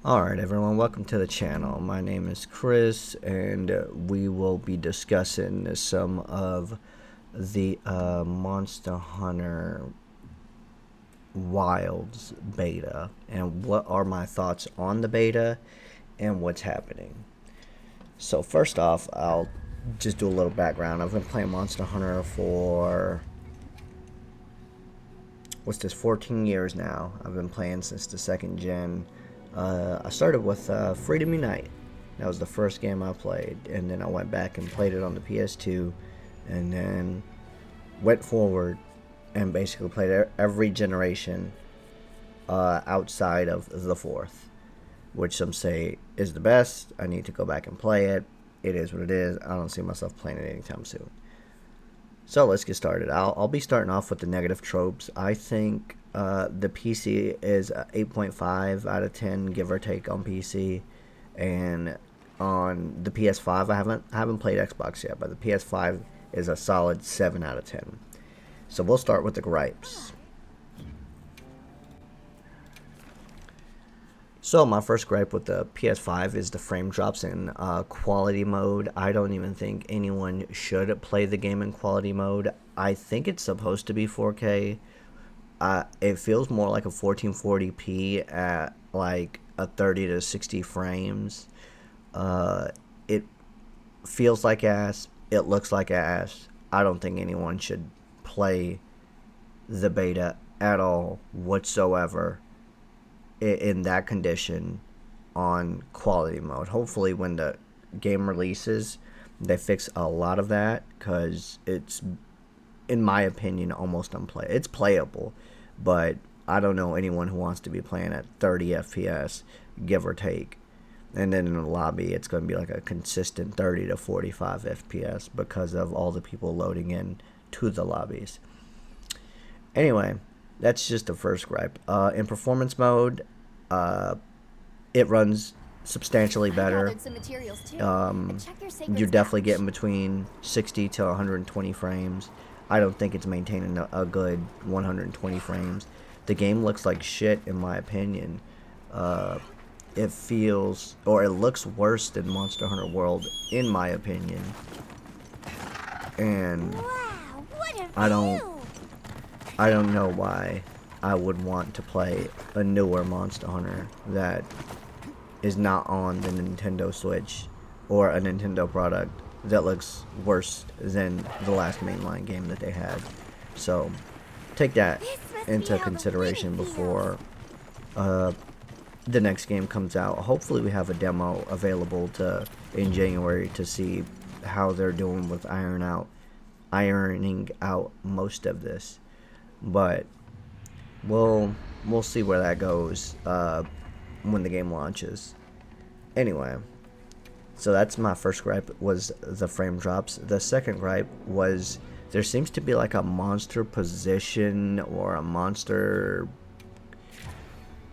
Alright everyone, welcome to the channel. My name is Chris and we will be discussing some of the Monster Hunter Wilds beta and what are my thoughts on the beta and what's happening. So first off, I'll just do a little background. I've been playing Monster Hunter for 14 years now. I've been playing since the second gen. I started with Freedom Unite. That was the first game I played, and then I went back and played it on the PS2, and then went forward and basically played every generation outside of the fourth, which some say is the best. I need to go back and play it. It is what it is. I don't see myself playing it anytime soon. So let's get started. I'll be starting off with the negative tropes. I think the PC is 8.5 out of 10, give or take, on PC, and on the PS5, I haven't played Xbox yet, but the PS5 is a solid 7 out of 10. So we'll start with the gripes. So my first gripe with the PS5 is the frame drops in quality mode. I don't even think anyone should play the game in quality mode. I think it's supposed to be 4K. It feels more like a 1440p at like a 30 to 60 frames. It feels like ass. It looks like ass. I don't think anyone should play the beta at all whatsoever in that condition on quality mode. Hopefully when the game releases they fix a lot of that, because it's, in my opinion, almost unplayable. It's playable, but I don't know anyone who wants to be playing at 30 FPS, give or take. And then in the lobby, it's going to be like a consistent 30 to 45 FPS because of all the people loading in to the lobbies. Anyway, that's just the first gripe. In performance mode, it runs substantially better. You're definitely getting between 60 to 120 frames. I don't think it's maintaining a good 120 frames. The game looks like shit, in my opinion. It feels, or it looks worse than Monster Hunter World, in my opinion. And I don't know why I would want to play a newer Monster Hunter that is not on the Nintendo Switch or a Nintendo product that looks worse than the last mainline game that they had. So take that into consideration before the next game comes out. Hopefully we have a demo available in January to see how they're doing with ironing out most of this. But we'll see where that goes when the game launches. Anyway, so that's my first gripe, was the frame drops. The second gripe was there seems to be like a monster position or a monster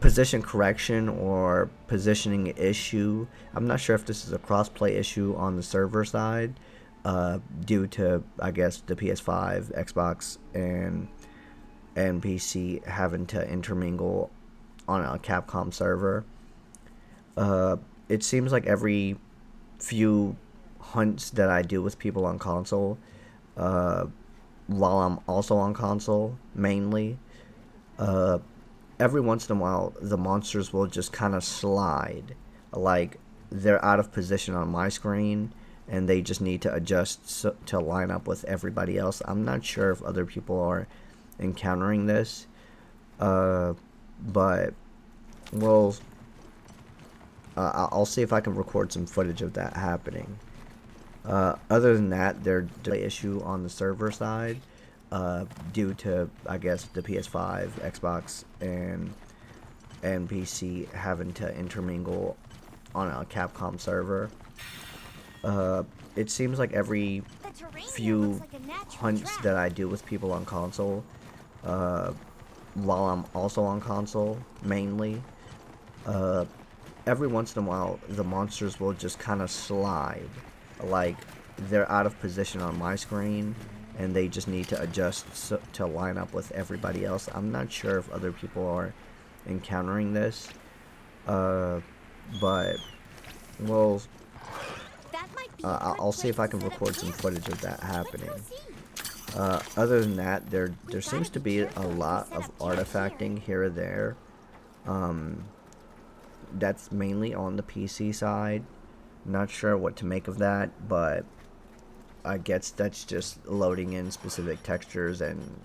position correction or positioning issue. I'm not sure if this is a crossplay issue on the server side due to, I guess, the PS5, Xbox, and PC having to intermingle on a Capcom server. It seems like every few hunts that I do with people on console, while I'm also on console mainly, every once in a while the monsters will just kind of slide, like they're out of position on my screen and they just need to adjust to line up with everybody else. I'm not sure if other people are encountering this, but I'll see if I can record some footage of that happening. Other than that, there's a delay issue on the server side due to, I guess, the PS5, Xbox, and PC having to intermingle on a Capcom server. It seems like every few hunts that I do with people on console, while I'm also on console mainly, every once in a while the monsters will just kind of slide, like they're out of position on my screen and they just need to adjust to line up with everybody else. I'm not sure if other people are encountering this, but well, That might be a good I'll see place if I to can set up record some camp. footage of that Let's happening. go see. Other than that, We there gotta seems to be be a careful if we lot set of up camp here. artifacting here or there. That's mainly on the PC side. Not sure what to make of that, but I guess that's just loading in specific textures, and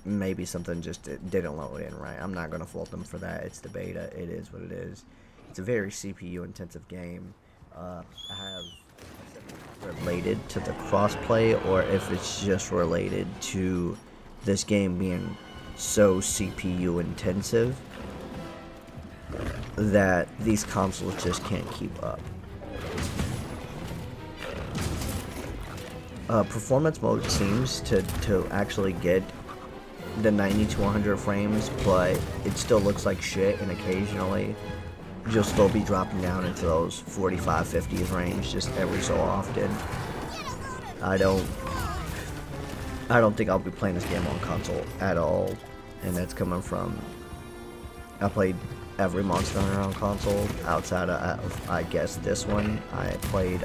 maybe something just didn't load in right. I'm not gonna fault them for that. It's the beta. It is what it is. It's a very CPU intensive game. I have related to the crossplay, or if it's just related to this game being so CPU intensive that these consoles just can't keep up. Performance mode seems to actually get the 90 to 100 frames, but it still looks like shit, and occasionally you'll still be dropping down into those 45, 50s range just every so often. I don't I don't think I'll be playing this game on console at all, and that's coming from I played every Monster Hunter on console outside of I guess this one. I played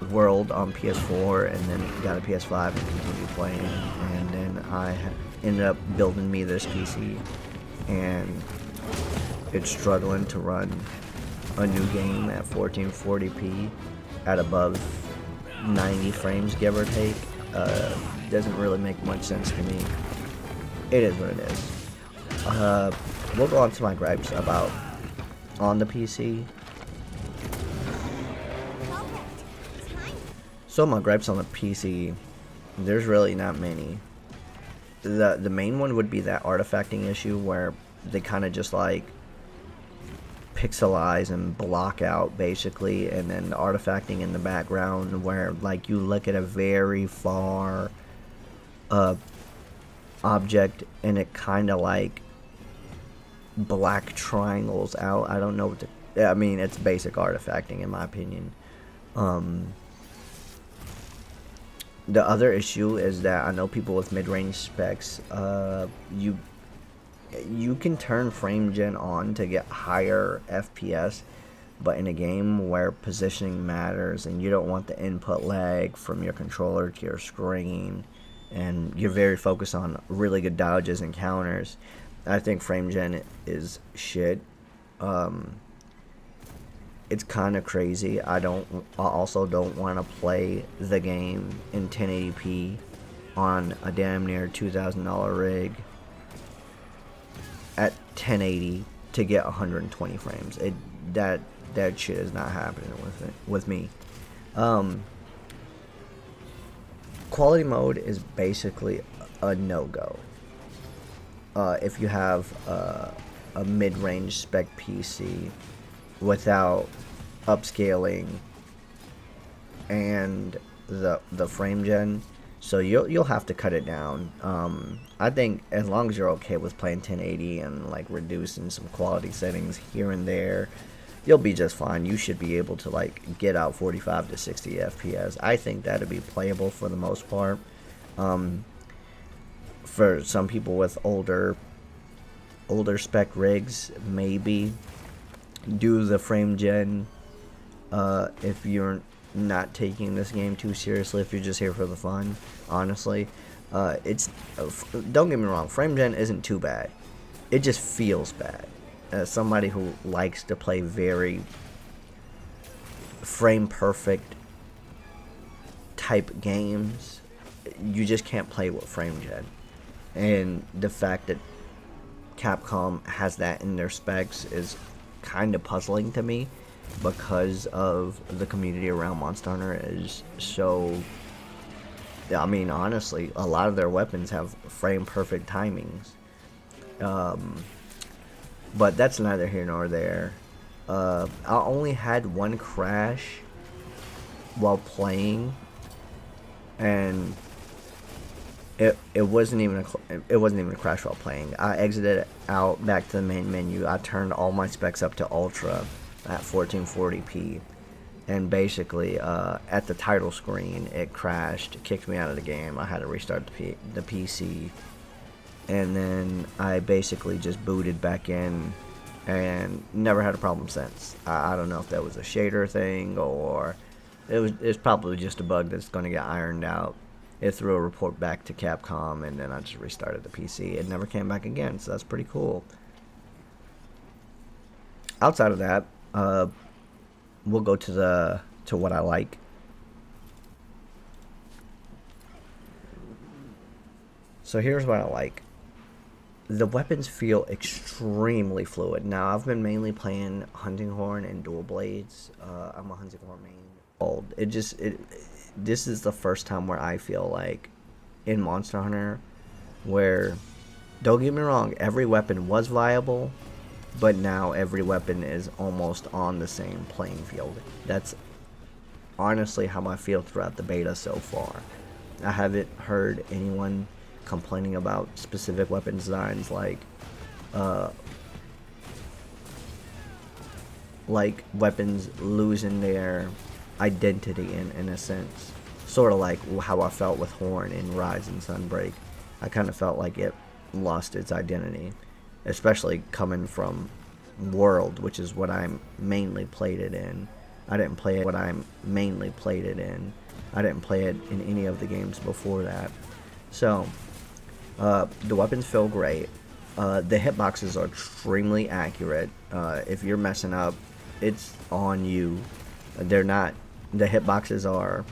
World on PS4 and then got a PS5 and continued playing, and then I ended up building me this PC, and it's struggling to run a new game at 1440p at above 90 frames, give or take. Doesn't really make much sense to me. It is what it is. We'll go on to my gripes about on the PC. So my gripes on the PC, there's really not many. The main one would be that artifacting issue where they kind of just like pixelize and block out basically, and then the artifacting in the background where like you look at a very far object and it kind of like black triangles out. I don't know what to, I mean, it's basic artifacting in my opinion. The other issue is that I know people with mid-range specs, you can turn frame gen on to get higher FPS, but in a game where positioning matters and you don't want the input lag from your controller to your screen, and you're very focused on really good dodges and counters, I think frame gen is shit. It's kind of crazy. I also don't want to play the game in 1080p on a damn near $2,000 rig at 1080 to get 120 frames. That shit is not happening with me. Quality mode is basically a no-go. If you have a mid-range spec PC without upscaling and the frame gen, so you'll have to cut it down. I think as long as you're okay with playing 1080 and like reducing some quality settings here and there, you'll be just fine. You should be able to like get out 45 to 60 FPS. I think that'd be playable for the most part. For some people with older spec rigs, maybe do the frame gen if you're not taking this game too seriously, if you're just here for the fun. Honestly, it's don't get me wrong, frame gen isn't too bad. It just feels bad. As somebody who likes to play very frame perfect type games, you just can't play with frame gen. And the fact that Capcom has that in their specs is kind of puzzling to me, because of the community around Monster Hunter is so. I mean, honestly, a lot of their weapons have frame perfect timings. But that's neither here nor there. I only had one crash while playing, and it wasn't even a crash while playing. I exited out back to the main menu. I turned all my specs up to ultra at 1440p, and basically at the title screen it crashed, kicked me out of the game. I had to restart the PC, and then I basically just booted back in and never had a problem since. I don't know if that was a shader thing or it's probably just a bug that's going to get ironed out. It threw a report back to Capcom, and then I just restarted the PC. It never came back again, so that's pretty cool. Outside of that, we'll go to what I like. So here's what I like. The weapons feel extremely fluid. Now, I've been mainly playing Hunting Horn and Dual Blades. I'm a Hunting Horn main. This is the first time where I feel like in Monster Hunter where, don't get me wrong, every weapon was viable, but now every weapon is almost on the same playing field. That's honestly how I feel throughout the beta so far. I haven't heard anyone complaining about specific weapon designs like weapons losing their identity in a sense. Sort of like how I felt with Horn in Rise and Sunbreak. I kind of felt like it lost its identity, especially coming from World, which is what I mainly played it in. I didn't play it in any of the games before that. So, the weapons feel great. The hitboxes are extremely accurate. If you're messing up, it's on you. They're not. The hitboxes are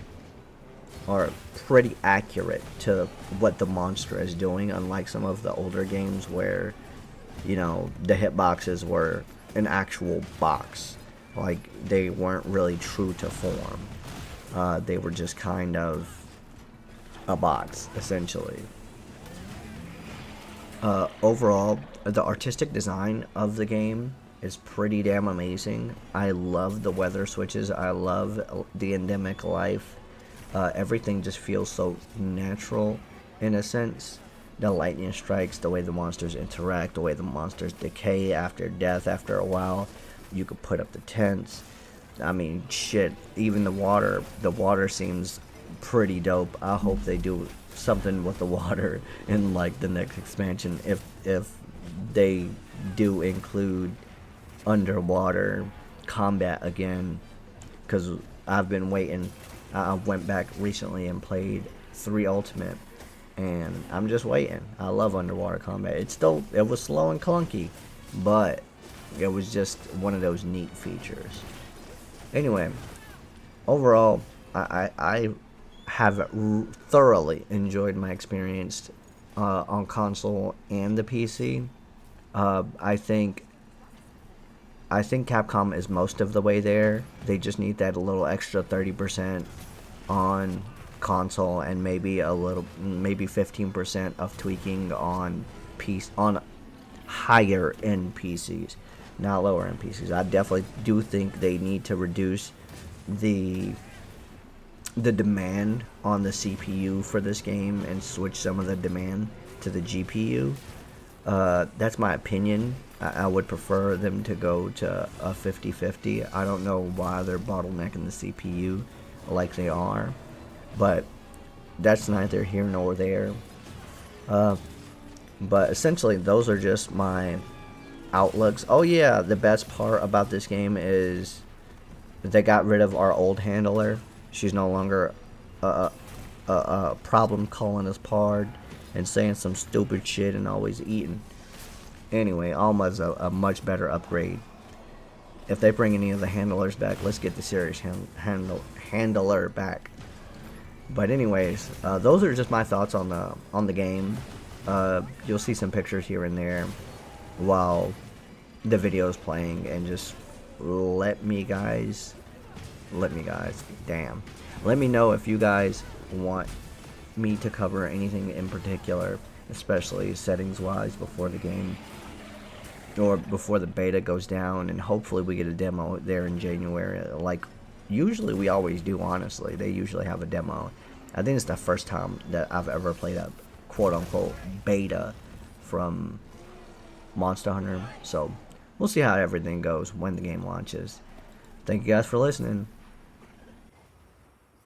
pretty accurate to what the monster is doing, unlike some of the older games where, you know, the hitboxes were an actual box. Like, they weren't really true to form. They were just kind of a box, essentially. Overall, the artistic design of the game is pretty damn amazing. I love the weather switches. I love the endemic life. Everything just feels so natural in a sense. The lightning strikes, the way the monsters interact, the way the monsters decay after death after a while. You could put up the tents. I mean, shit, even the water seems pretty dope. I hope they do something with the water in like the next expansion, if they do include underwater combat again, because I've been waiting. I went back recently and played 3 Ultimate, and I'm just waiting. I love underwater combat. It was slow and clunky, but it was just one of those neat features. Anyway, overall, I have thoroughly enjoyed my experience on console and the PC. I think Capcom is most of the way there. They just need that a little extra 30% on console, and maybe 15% of tweaking on higher end PCs, not lower end PCs. I definitely do think they need to reduce the demand on the CPU for this game and switch some of the demand to the GPU. That's my opinion. I would prefer them to go to a 50-50. I don't know why they're bottlenecking the CPU like they are, but that's neither here nor there. But essentially, those are just my outlooks. Oh yeah, the best part about this game is they got rid of our old handler. She's no longer a problem calling us pard and saying some stupid shit and always eating. Anyway, Alma's a much better upgrade. If they bring any of the handlers back, let's get the serious handler back. But anyways, those are just my thoughts on the game. You'll see some pictures here and there while the video is playing, and just let me know if you guys want me to cover anything in particular, especially settings wise, before the game or before the beta goes down, and hopefully we get a demo there in January, like usually we always do. Honestly, they usually have a demo. I think it's the first time that I've ever played a quote-unquote beta from Monster Hunter, so we'll see how everything goes when the game launches. Thank you guys for listening.